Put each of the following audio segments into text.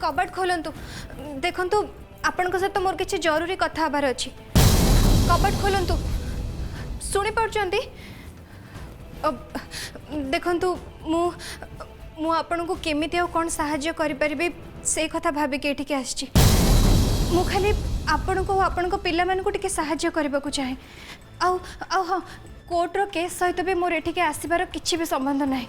कबाट खोलंतु देखंतु आपन सहित मोर किसी जरूरी कथा हबार अछि कबाट खोलंतु सुनी पार्चंती देखंतु मु आपन को केमिति आ कोन सहाय्य करि परिबे से कथा भाबी के एठी के आछि मु खाली आपन को पिला मन को टिके सहाय्य करबा को चाहे आउ आउ हां कोर्ट रो केस सहित भी मोर एठी के आसीबार किछि भी संबंध नाही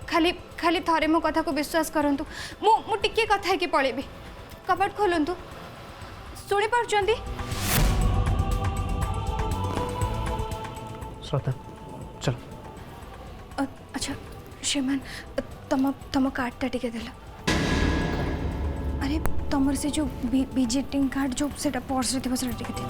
खाली खाली थरे मो कथा को विश्वास करंतु मु टिके कथा के पळेबी कबाट खोलंतु सुनी पार्चंती श्रद्धा चलो अच्छा श्रीमान तम कार्डटा टिके देला अरे तमर से जो विजिटिंग कार्ड जो सेटा पर्स रे थिबो सेटा टिके दे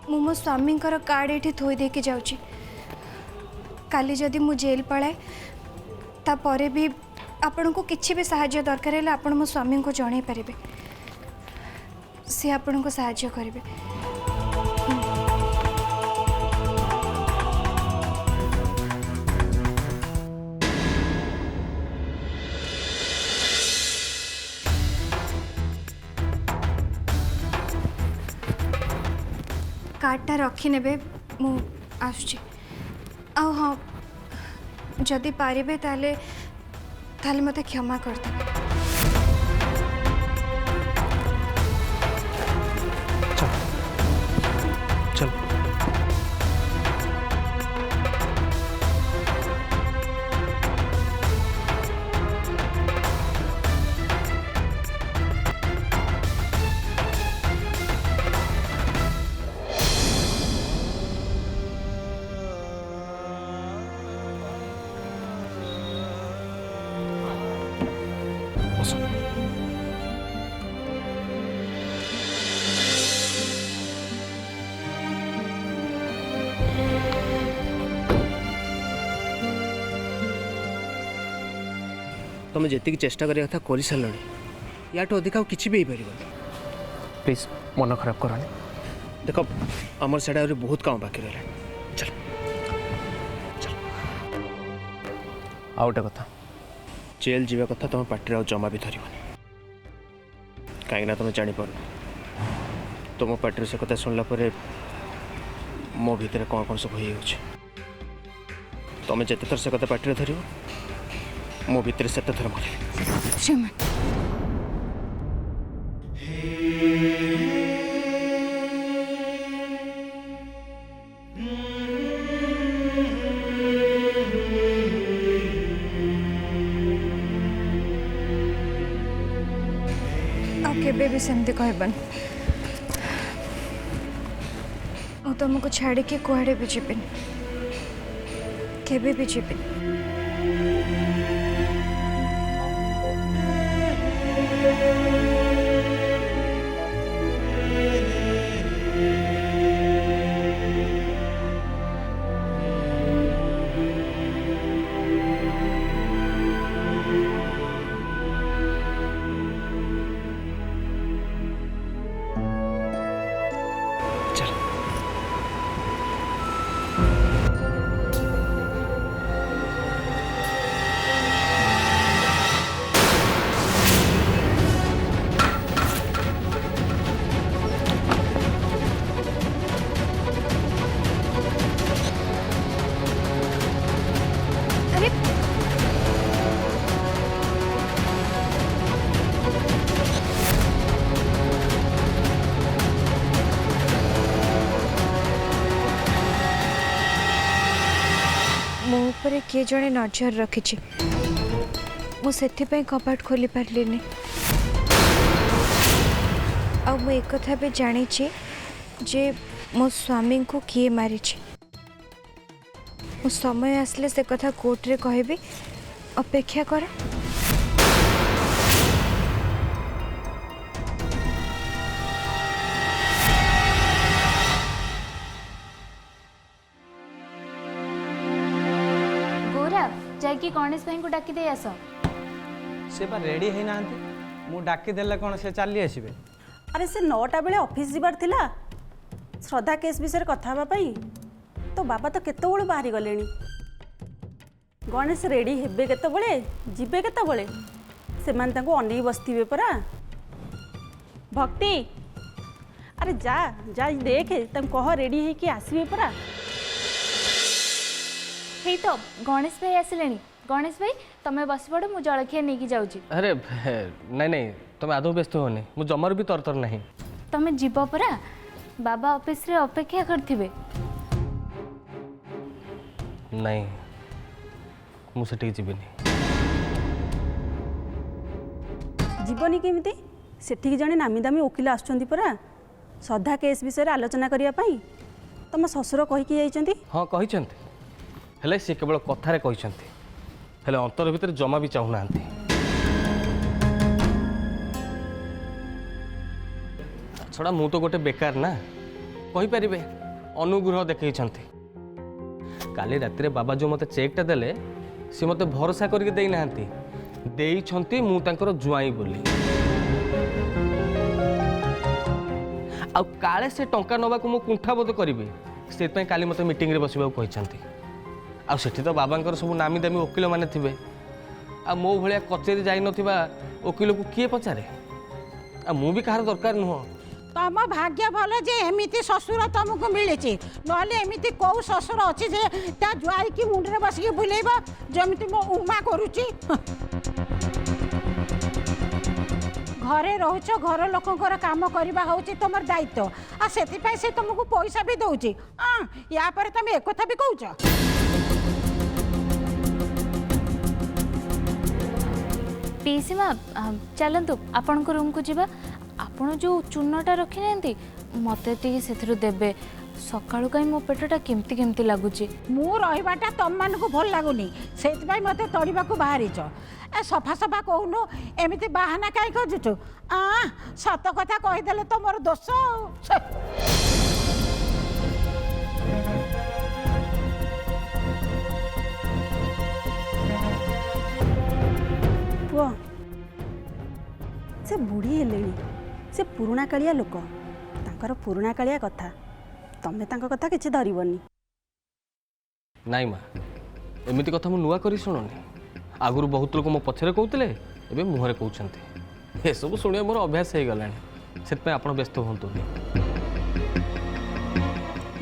मो स्वामी कार्ड ये थोई दे के जाऊँगी काली जदि मु जेल पलाए तापर भी आपण को किसी भी साहाय्य दरकार है आपण मो स्वामी को जन पारे सी आपण को साहाय्य करेंगे कार्डटा रखी ने मु आसुची आ हाँ जदि पारे ताले ताले मते क्षमा कर दे चल तुम जी चेष्टा करिया था कर सारे या अधिक किसी भी पार प्लीज मन खराब करनी देख आमर साढ़े बहुत काम बाकी रहा चल चल आ गोटे कथा जेल जीवा कथा तुम पार्टी आ जमा भी धर कहीं तुम जापर तुम पार्टी से कथा शुणला मो भीतर कौन कौन सब हो तुम जिते थर से कथा पार्टी धर मो भीतर से थर मर श्रीमान केबे भी सेमती कहबन मु तुमको छाड़ के कुआड़े भी जीविन केबे भी जीविन पर किए जड़े नजर रखी मुझे कपाट खोली पार्लिनी एक कथा भी जानी जे मो स्वामी को किए मारी मो समय आसले से कथा कोर्ट रे कहबी अपेक्षा कर जाकि गणेश भाई को डाकी दे आस से बा रेडी है ना मु डाकी देले कोन से चली आसीबे अरे से 9टा बेले ऑफिस जीवार थिला श्रद्धा केस विषय कथा हेबा पई तो बाबा तो केतबेलू बाहरी गलेनी। गणेश रेडी हेबे केतबेले जिबे केतबेले सेमान तांको अनेई बसथिबे परा। भक्ति अरे जा जा देखे तुम कह रेडी है कि आसबे परा। हेई तो गणेश भाई आसिले। गणेश भाई तमें बस पड़ मु जलखिया नहीं जाऊँगी। अरे नहीं नहीं तुम आदौ व्यस्त होनी मु जमार भी तरतर नहीं। तमें जीव परा बाबा ऑफिस रे अपेक्षा करथिबे। नहीं मु सेठी जीविनी। जीवनी केमिति सेठी जने नामी दामी वकील आछंती परा श्रद्धा केस विषय आलोचना करिया पई तम ससुर कहि कि जाइचंती। हाँ कही हेले सी केवल कथारे कही हेले अंतर भितर जमा भी चाहूना। छड़ा मु तो गोटे बेकार ना कहीपर अनुग्रह देखई। काली राति बाबा जो मते चेकटा देले सी मते भरोसा करके देई नांती देइछंती मु तांकर जुआई बोली। आ काले से टंका नबा को मु कुंठाबोध करिवे से पई काली मते मीटिंग रे बसिबा कहचंती। आ सेठी तो बाबांकर सब नामी दामी वकील माने थिबे। आ मो भलिया कचेरी जाई नथिबा वकील को किए पचारे। आ मु भी कहार दरकार नुह। तम भाग्य भल जे एमिति ससुर तुमको मिली नहले एमिति कौ ससुर अच्छी जे ता जुआई की मुंडे बसिक बुलेब जमिति मो उमा करुची। घरे रोच घर लोकंकर काम करबा होची तुमर दायित्व आ सेति पई से तुमको पैसा भी दउची। या पर तुम एक कथा भी कहउछ। पीसी माँ चलतु आपण रूम को जीवा। आपण जो चूनटा रखी नांती मते टी सेथिरु देबे सकाळु कहीं मो पेटटा केमती केमती लागुची। मु रहिबाटा तम मान को भल लागुनी सेति पई मते तड़ीबा को बाहरीच। ए सफा सफा कहूनु एमिति बाहाना काई करजुछु। सत कथा कहि देले तो मोर दोष। पुआ से बुढ़ी हेलेनी से पुराणा कालिया लोक तांकर पुराणा कालिया कथा तमें तांको कथा किछि धरिबनी। नाई माँ एमती कथा मु नुआ करी शुणुनी आगुरी बहुत लोग मो पछरे कहते एवं मुहरे कहते ये सब शुणिया मोर अभ्यास हो गला से आप व्यस्त हूँ।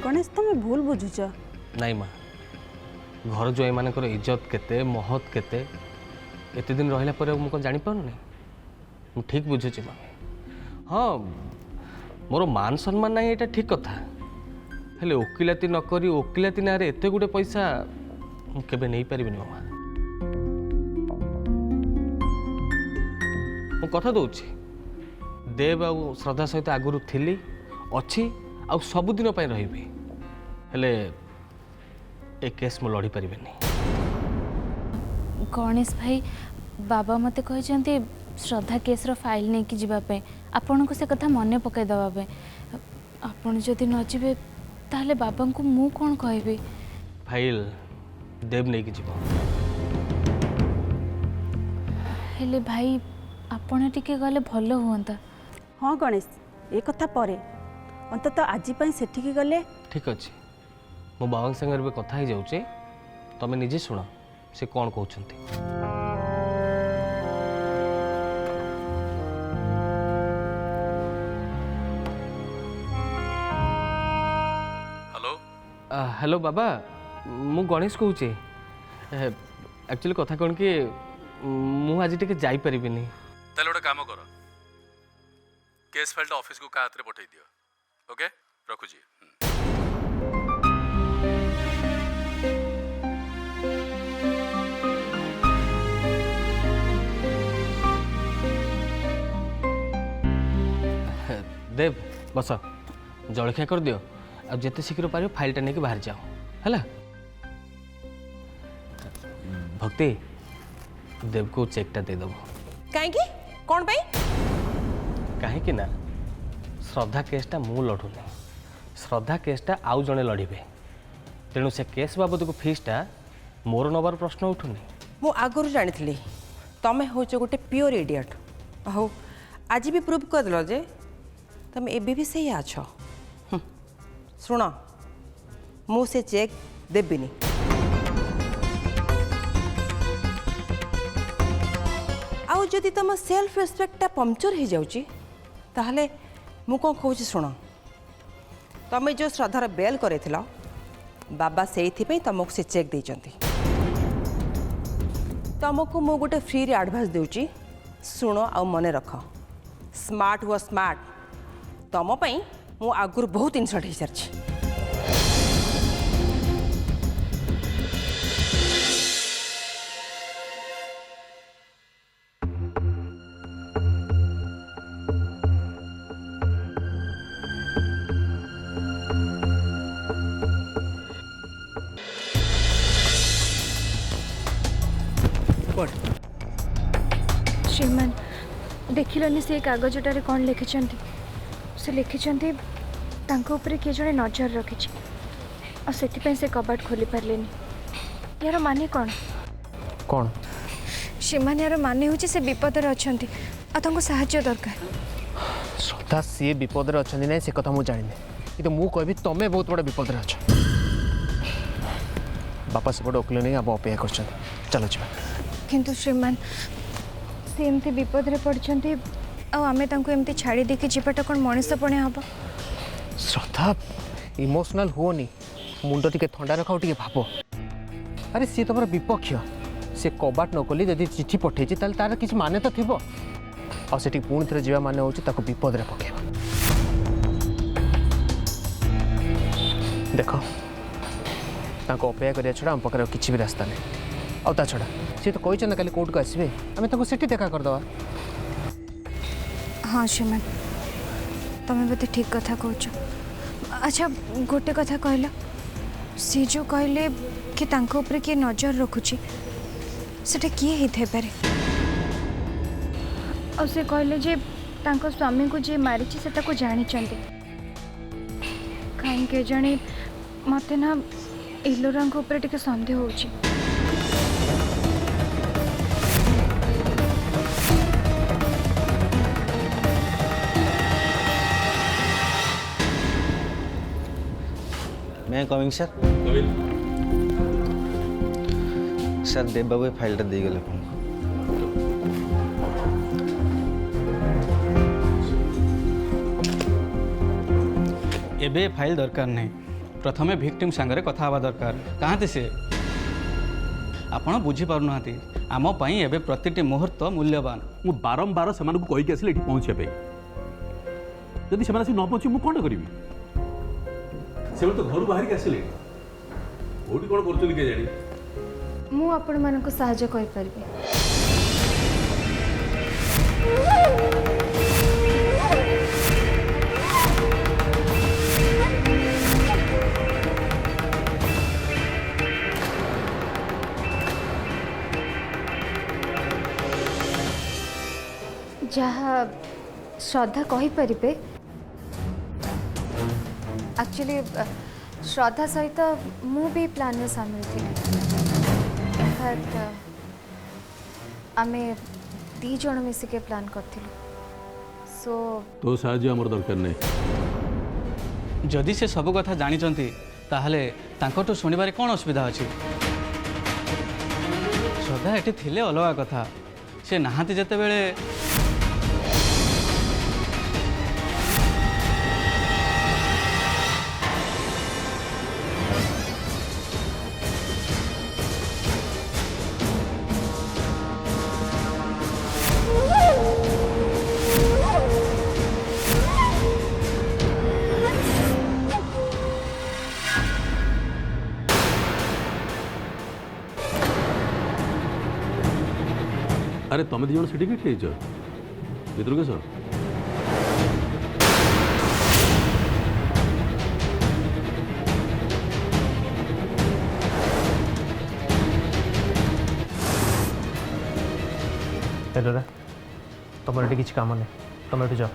गणेश तुम भूल बुझुच। नाई माँ घर जो एमानकर इज्जत केते महत केते एते दिन रहिला पर मु जानि पारुनी मु ठीक बुझुची माँ। हाँ मोर मान सम्मान ना ये ठीक कथा हेले ओकिलाती नकरी ओकिलाती ना एते गुटे पैसा केबे नहीं पारिबिनी मामा। मु कथा दउछि देव आ श्रद्धा सहित आगुरु थिली अछि आ सबुदिन पई रहिबे हेले ए केस मु लड़ी पारिबेनी। गणेश भाई बाबा मते कहते श्रद्धा केस रो फाइल नहीं कि जीवापे आपण को से कथा मने पकाई दबापे आपण जदि न जीवे ताहले बाबा को मु कौन कहबी। फाइल देव नहीं कि जीवो हेले भाई आपण टिके गले भलो हुंता। हाँ गणेश ए कथा परे अंतत आज पई सेठी गले ठीक अच्छे मो बाबा संगे कथा ही जाऊे तमें निजे शुण से कौन कहते। हेलो हेलो बाबा मु गणेश कहूचे एक्चुअली कथा कौन कि मु आज टिके जाई परिबिनी। ताले गोटे काम कर केस फाइलटा ऑफिस को का हाथ रे पठै दियो। ओके रखुजी। देव बस जलखिया कर दियो आ जिते शीघ्र पार फाइलटा नहीं बाहर जाओ है। भक्ति देव को चेकटा दे दब कहीं कौन पाई कहीं ना श्रद्धा केसटा मु लड़ुनी श्रद्धा केसटा आउ जड़े लड़े तेणु से केस बाबद को फीसटा मोर नबार प्रश्न उठुनी। मु आगुरी जानी तमें हूँ गोटे प्योर इडियट हो आज भी प्रूव करदेल जे तुम एबे भी सही आछ। शुण मु से चेक देविनी आउ जदि तुम सेल्फ रेस्पेक्टा पंक्चर हो जाऊँगी ताहले मु कौन कहूँ शुण तुम्हें जो श्रद्धार बेल कर बाबा से तुमको से चेक देइचंती तुमको मु गोटे फ्री रे एडवांस देउची शुण आ मन रख स्मार्ट हुआ स्मार्ट तुम मु आगुर बहुत इनसल्ट हो सारी श्रीमान देखिलनि से कागजटार कौन लिखिं से लिखिं ऊपर किए जड़े नजर रखी से कबाट खोली पारे यार माने कौन कौन श्रीमान यार माने हूँ से विपदर अच्छा साहाय्य दरकार श्रद्धा सी विपदर अच्छा ना से कथा मुझे जानी कि मुझे कहबी तुम बहुत बड़ा विपदर अच्छा बापा सेपटे ओकिल नहीं आप अपेक्षा कर चलो जा किंतु श्रीमान सी एमती विपद पड़ते आम एमती छाड़ी देकी जीवाटा कौन मनीषपणे हम श्रद्धा इमोशनल हुओनी मुंड टे थंडा रखाओ टे भाव अरे सी तुम विपक्ष सी कबाट नकली जदि चिठी पठे तार किसी माने तो थी आठी पुणी थे जा मान हूँ विपद में पकेबा देख अपेक्षा करा छड़ा आम पाखे किसी भी रास्ता नहीं आ छड़ा सी तो कही ना काली कोर्ट को आसवे आम से देखा करदे हाँ श्रीमान तुम्हें बोधे ठीक कथा कौच अच्छा गोटे कथा कहल सी जो कहले कि तांको ऊपर किए नजर रखुची सेटा किए ही पारे और से कहले जे तांको स्वामी को जे मारी सेटा को जानी कहीं जानी मत ना इलोरा ऊपर टिके संदेह होची मैं कमिंग सर सर देव बाबू फाइलटा दे गले एबे फाइल दरकार नहीं प्रथमे विक्टिम सांगरे कथा हवा दरकार कहाँ से आपण बुझी पार ना आम पाई एबे प्रतिटी मुहूर्त मूल्यवान मु बारंबार से कहीकि आसिले ये पहुँचे जदि से न पहुँचे मुझे कौन करी से तो घर बाहर के आसिले कौटी कौन कर जानी मु आपण मानक सहाय्य कर परिबे जहाँ श्रद्धा कही परिबे एक्चुअली श्रद्धा सहित मु भी प्लान में सामिल थी आमे दी जन मिसिके प्लान करथिलु सो तो साहाय्य हमर दरकार नहीं जदि से सब कथा जानी ताहले तांकोटू शुणिबारे कौन असुविधा अच्छी श्रद्धा एटी थिले अलगा कथा से नहांती जेते बेले अरे तुम दी जन सीटी किट भर के सर हेलो तुम ये किसी काम नहीं तुम ये जाओ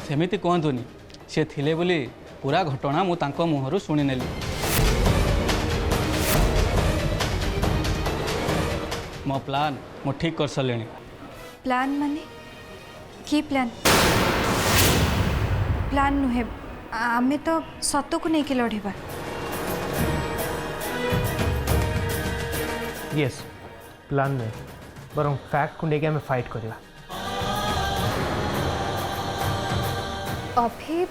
सेमिति कहतुनि से थिले बोली पूरा घटना मु तांको मुहरु शुणी नेली मो प्लान मु ठीक कर सारे प्लान माने की प्लान प्लान नुहे आमे तो सत को लेकिन लड़वा यस प्लान नहीं बरं फैक्ट को लेके हमें फाइट करवा अभी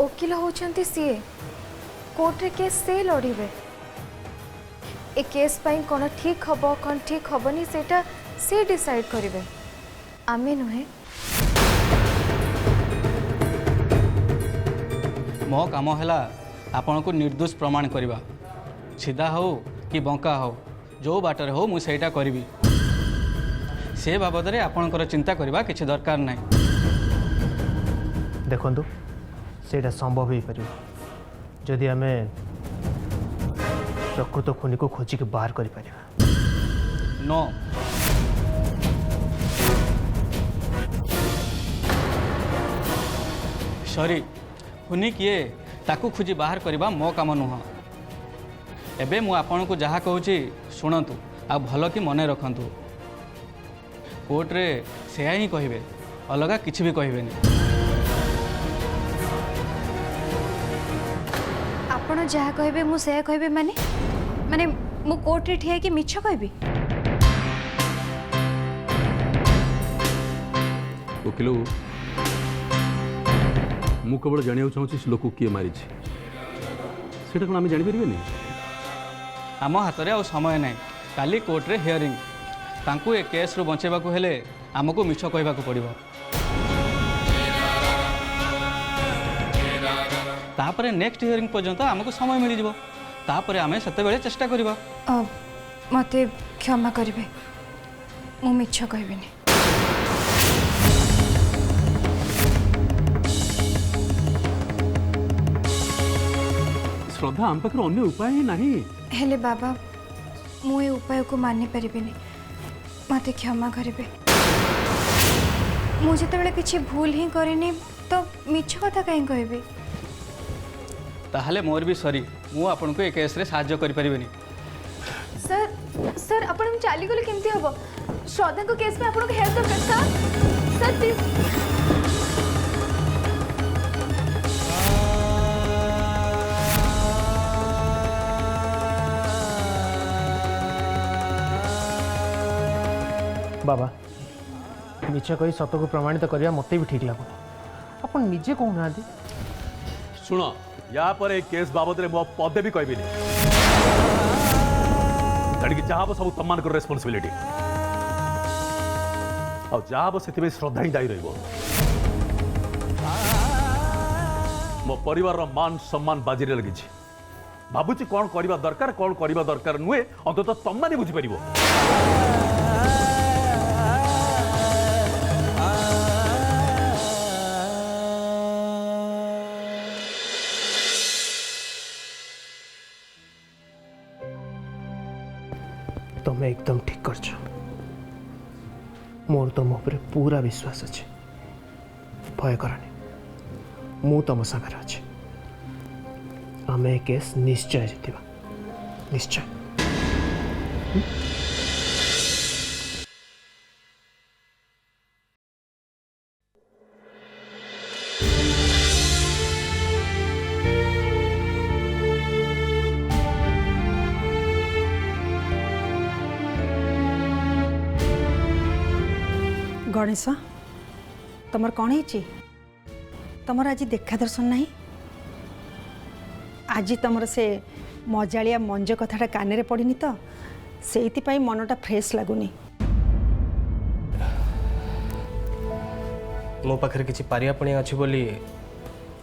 वकिल होचंती सी कोर्ट रे केस से लड़े ए केस पाई कौन ठीक हम कौन ठीक हेनी सेटा से डिसाइड करेंगे आमे नुहे मो काम है आपण को निर्दोष प्रमाण करवा सीधा हो कि बंका हो जो बाटर हो मुझे करी से बाबद में आपणकर चिंता करवा किसी दरकार नहीं देखु से संभव हो पार जदि आम प्रकृत खुनी को खोजिक बाहर कर नो सॉरी खुनी किए ताकू खोजी बाहर करवा मो काम नुह एबे मु आपन को जहाँ कहूँ शुणु आ भल कि मन रखु कोर्ट रे से ही कहे अलग किसी भी कहे आपण जहाँ कहे मुझे कहे माने माने मु कोर्ट रे ठिया कि मिछ कहबी वकील मु केवल जाना चाहूँ से लोक किए मारी सेटा कौन आम जापर आम हाथ में आ समय ना काली कोर्ट रे हियरिंग तांकू ए केस रु बचेबा को हेले आमको मिछ कहबा को पड़िबो तापरे नेक्स्ट हियरिंग पर्यंत आमको समय मिल जिवो तापरे आमे सेते बेले चेष्टा करबा मते क्षमा करिवे मु मिछ कहबिनी श्रद्धा आम पाखे अन्य उपाय ही नहीं हेले बाबा मु ए उपाय को मानि परिबिनी मते क्षमा करिवे मु जेतेबेले किछि भूल ही करिनी तो मिछ कथा काई कहबी ताहले मोर भी सॉरी मु आपन को ए केस रे साहाय्य करि परिबेनी सर सर आपण चाली गले केमती हबो श्रद्धा को केस में आपण को हेल्प दरकार सर सर प्लीज बाबा मिछ कही सत को प्रमाणित करवा मत भी ठीक लगुन आप निजे कहूना शुण या पर ए केस बाबद में मो पदे भी कहबी तेणिक जहाँ सब तुम मान रेस्पॉन्सिबिलिटी आ जहाँ से श्रद्धा ही दायी रही मो परिवार मान सम्मान बाजी लगी भावुची कौन करवा दरकार कौन करवा दरकार नुहे अंततः तुम मैंने बुझीपर तुम्हें एकदम ठीक कर मोर तुम ऊपर पूरा विश्वास अच्छे भय करनी मु तुम सागर अच्छे आम ए केस निश्चय जीतवा निश्चय गणेश तुमर कौन है तुमर आज देखा दर्शन नहीं आज तुमर से मजालिया मंज कथाटा कान पड़नी तो से मनटा फ्रेश लगुनि मो पाखे किसी पारियापणी अच्छी बोली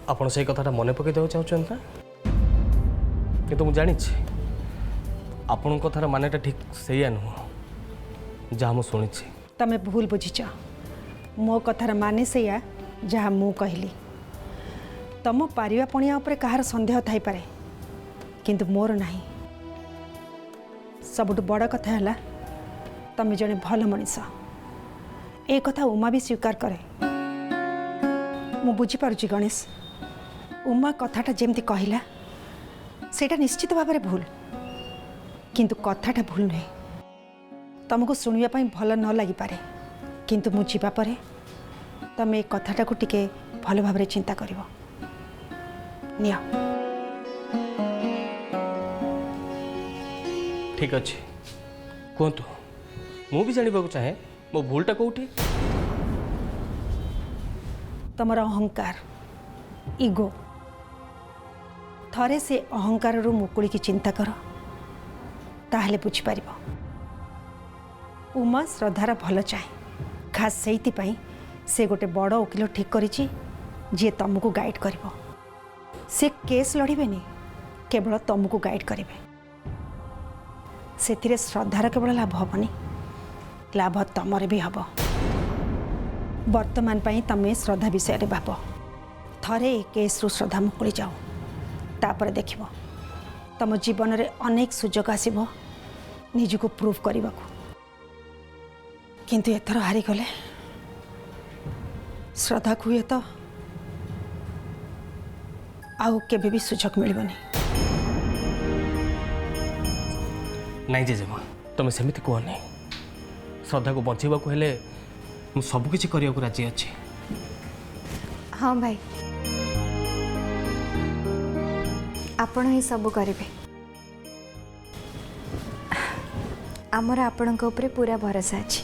आपड़ से कथाटा मन पकई देवा चाहते ना कि मुझे जानी आपण कथार मानेटा ठीक से नुह जहाँ मुझे शुणी तमें भूल बुझीच मो कथार माने से जहाँ मु कहली तुम पारियापणिया उपरे कहार संदेह थाई पारे किंतु मोर नहीं सबुठ बड़ कथा है तमें जड़े भल मनीष ए कथा उमा भी स्वीकार करे मु बुझीपारुची गणेश उमा कथाटा जेमती कहला सेटा निश्चित भाव में भूल किंतु कथाटा भूल नहीं तुमको शुणा भल न लगी पारे किंतु मु जीवा परे तमे कथाटा को टिके भल भाव चिंता कर निया। ठीक अच्छे कहतु मु भी जानवा चाहे मो भूलटा कौटी। तमर अहंकार इगो थरे से अहंकार रु मुकुड़ी की चिंता कर ताहले बुझीपार। उमा श्रद्धार भल चाहे खास से से गोटे बड़ वकिल ठीक करिछि जे तुमको गाइड करिवो। से केस लड़िबेनी केवल तुमको गाइड करेंगे। से श्रद्धार केवल लाभ हेनी लाभ तमरे भी हम। वर्तमान पई तमे श्रद्धा विषय रे भाव थरे केस रु श्रद्धा मुकुली जाओ तापर देखिबो तम जीवन रे अनेक सुजोग आसीबो निजको प्रूफ करने को। किंतु एथर हारी गले श्रद्धा को तो आउ केबे भी सुजोग मिलबनी। नहीं जेजेमा तुम सेमिति कहनी श्रद्धा को बचाइबा को हेले मु सब किछि करिया को राजी अछि। हाँ भाई आपण ही सब करेंगे। आमर आपण ऊपर पूरा भरोसा अच्छी।